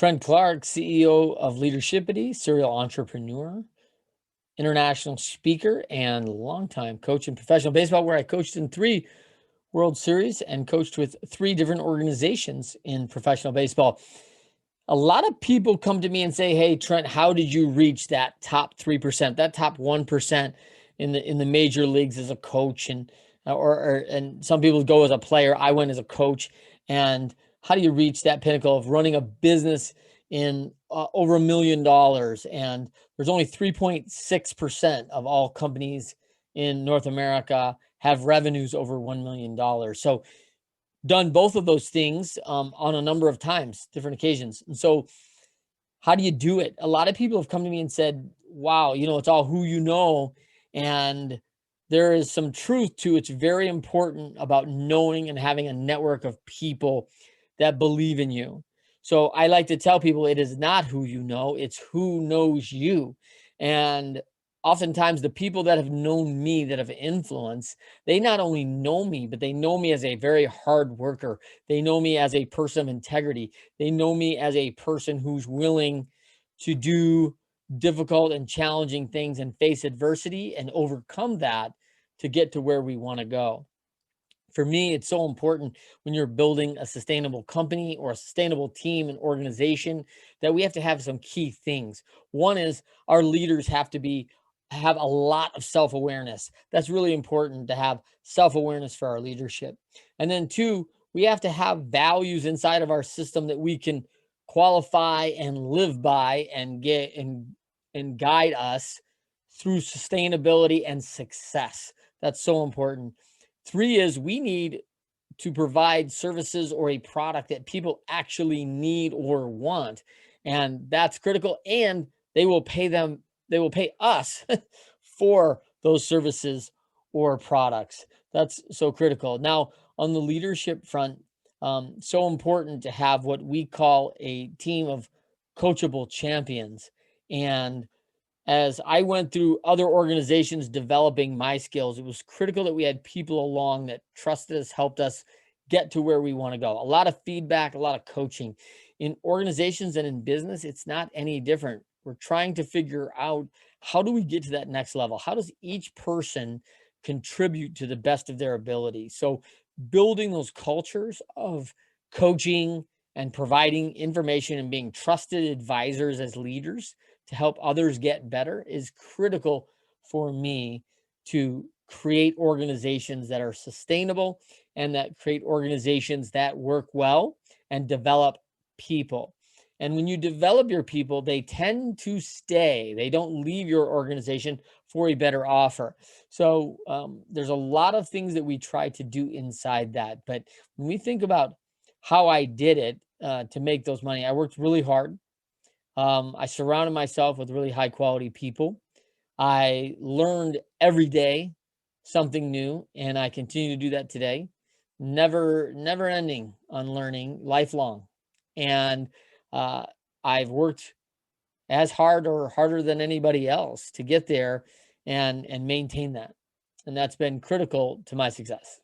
Trent Clark, CEO of Leadershipity, serial entrepreneur, international speaker, and longtime coach in professional baseball, where I coached in 3 World Series and coached with 3 different organizations in professional baseball. A lot of people come to me and say, "Hey, Trent, how did you reach that top 3%, that top 1% in the major leagues as a coach?" And some people go as a player. I went as a coach. And how do you reach that pinnacle of running a business in over $1 million? And there's only 3.6% of all companies in North America have revenues over $1 million. So done both of those things on a number of times, different occasions. And so how do you do it? A lot of people have come to me and said, wow, it's all who you know. And there is some truth to it's very important about knowing and having a network of people that believe in you. So I like to tell people it is not who you know, it's who knows you. And oftentimes the people that have known me, that have influence, they not only know me, but they know me as a very hard worker. They know me as a person of integrity. They know me as a person who's willing to do difficult and challenging things and face adversity and overcome that to get to where we want to go. For me, it's so important when you're building a sustainable company or a sustainable team and organization that we have to have some key things. One is our leaders have to have a lot of self-awareness. That's really important to have self-awareness for our leadership. And then 2, we have to have values inside of our system that we can qualify and live by and get and guide us through sustainability and success. That's so important. 3 is we need to provide services or a product that people actually need or want. And that's critical. And they will pay us for those services or products. That's so critical. Now, on the leadership front, so important to have what we call a team of coachable champions. And as I went through other organizations developing my skills, it was critical that we had people along that trusted us, helped us get to where we want to go. A lot of feedback, a lot of coaching. In organizations and in business, it's not any different. We're trying to figure out, how do we get to that next level? How does each person contribute to the best of their ability? So building those cultures of coaching and providing information and being trusted advisors as leaders to help others get better is critical for me to create organizations that are sustainable and that create organizations that work well and develop people. And when you develop your people, they tend to stay. They don't leave your organization for a better offer. So there's a lot of things that we try to do inside that. But when we think about how I did it to make those money, I worked really hard. I surrounded myself with really high quality people. I learned every day something new, and I continue to do that today. Never ending on learning, lifelong. And uh, I've worked as hard or harder than anybody else to get there and maintain that. And that's been critical to my success.